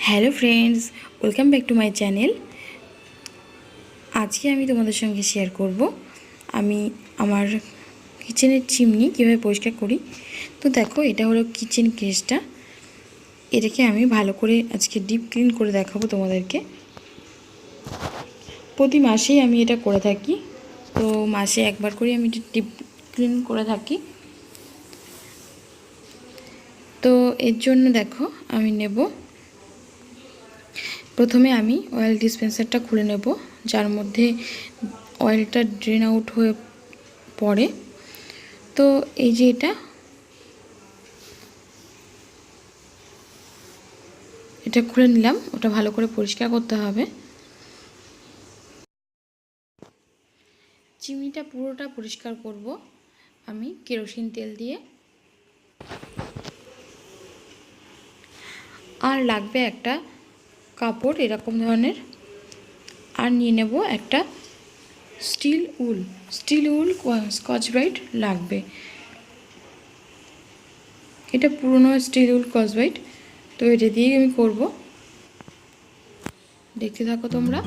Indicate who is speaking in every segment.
Speaker 1: Hello friends, welcome back to my channel. আজকে আমি তোমাদের সঙ্গে শেয়ার করব আমি আমার কিচেনের চিমনি কীভাবে পরিষ্কার করি। তো দেখো, এটা হলো কিচেন কেসটা। এটাকে আমি ভালো করে আজকে ডিপ ক্লিন করে দেখাবো তোমাদেরকে। প্রতি মাসেই আমি এটা করে থাকি, তো মাসে একবার করে আমি ডিপ ক্লিন করে থাকি। তো এর জন্য দেখো, আমি প্রথমে আমি অয়েল ডিসপেন্সারটা খুলে নেব, যার মধ্যে অয়েলটা ড্রেন আউট হয়ে পড়ে। তো এই যে এটা খুলে নিলাম। ওটা ভালো করে পরিষ্কার করতে হবে। চিমনিটা পুরোটা পরিষ্কার করব আমি কেরোসিন তেল দিয়ে। আর লাগবে একটা কাপড় এরকম ধরনের, আর নিয়ে নেব একটা স্টিল উল স্কচ ব্রাইট লাগবে। এটা পুরনো স্টিল উল স্কচ ব্রাইট, তো এটা দিয়েই আমি করব। দেখতে থাকো তোমরা।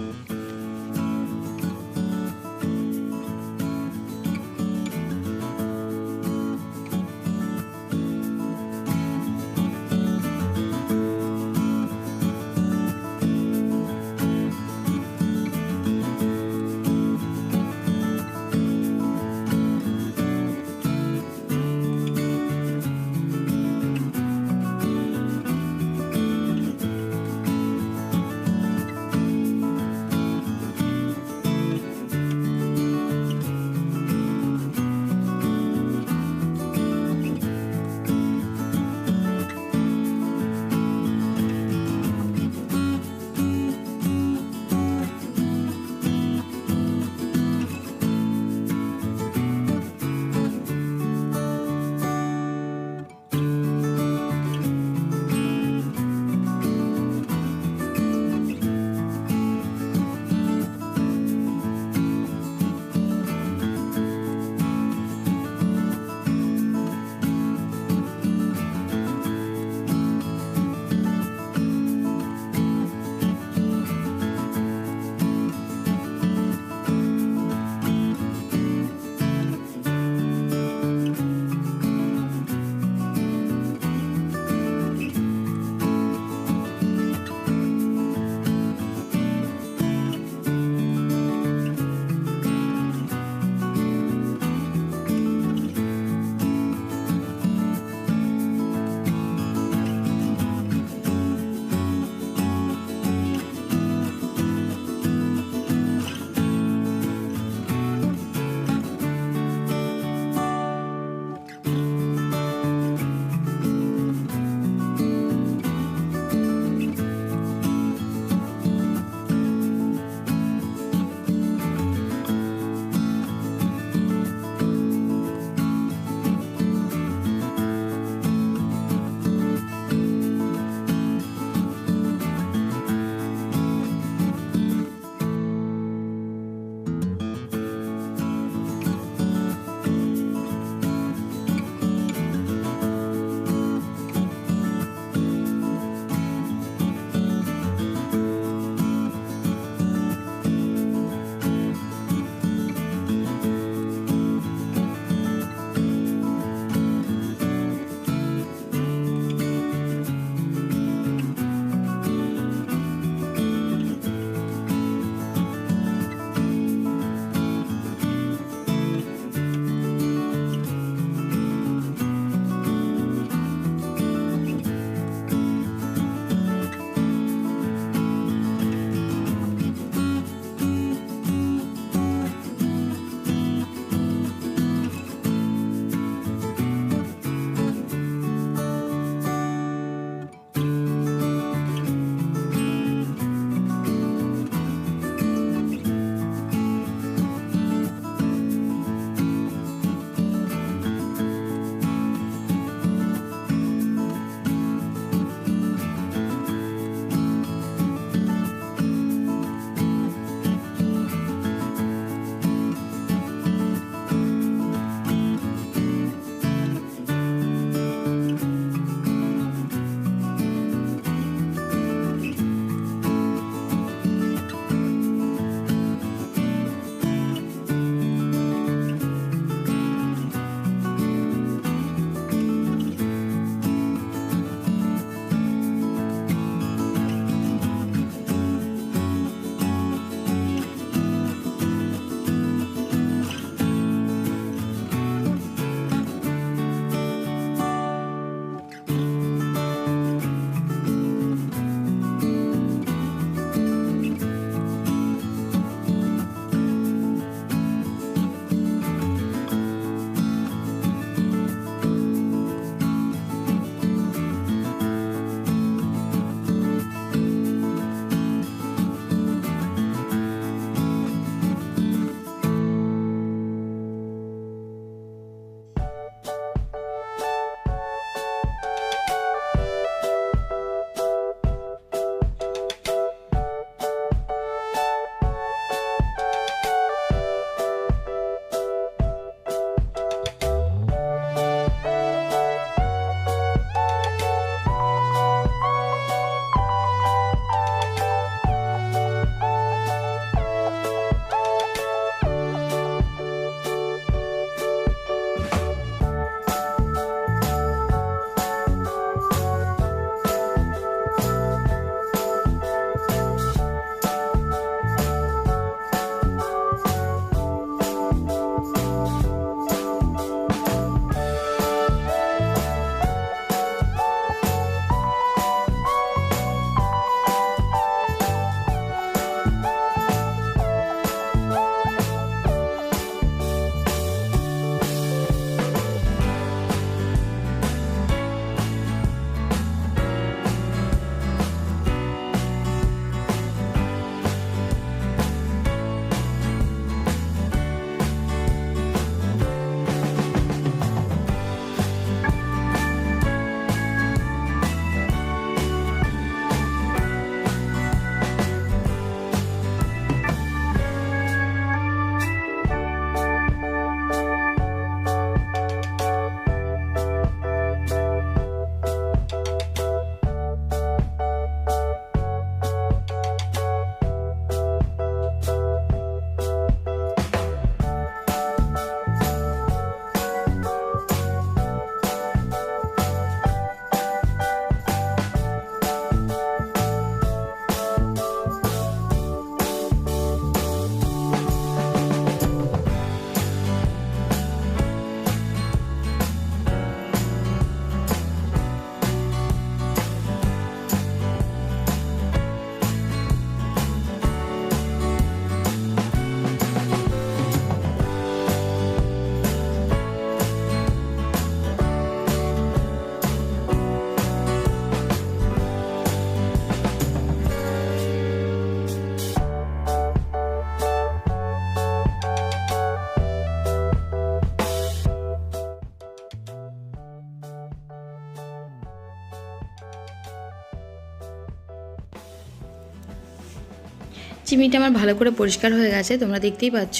Speaker 1: চিমনিটা আমার ভালো করে পরিষ্কার হয়ে গেছে, তোমরা দেখতেই পাচ্ছ।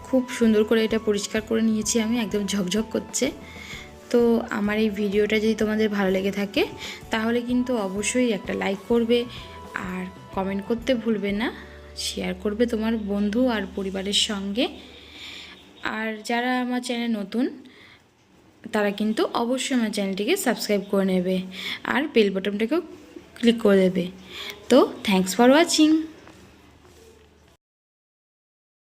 Speaker 1: খুব সুন্দর করে এটা পরিষ্কার করে নিয়েছি আমি, একদম ঝকঝক করছে। তো আমার এই ভিডিওটা যদি তোমাদের ভালো লেগে থাকে তাহলে কিন্তু অবশ্যই একটা লাইক করবে, আর কমেন্ট করতে ভুলবে না, শেয়ার করবে তোমার বন্ধু আর পরিবারের সঙ্গে। আর যারা আমার চ্যানেল নতুন তারা কিন্তু অবশ্যই আমার চ্যানেলটিকে সাবস্ক্রাইব করে নেবে আর বেল বাটনটাকেও ক্লিক করে দেবে। তো থ্যাঙ্কস ফর ওয়াচিং।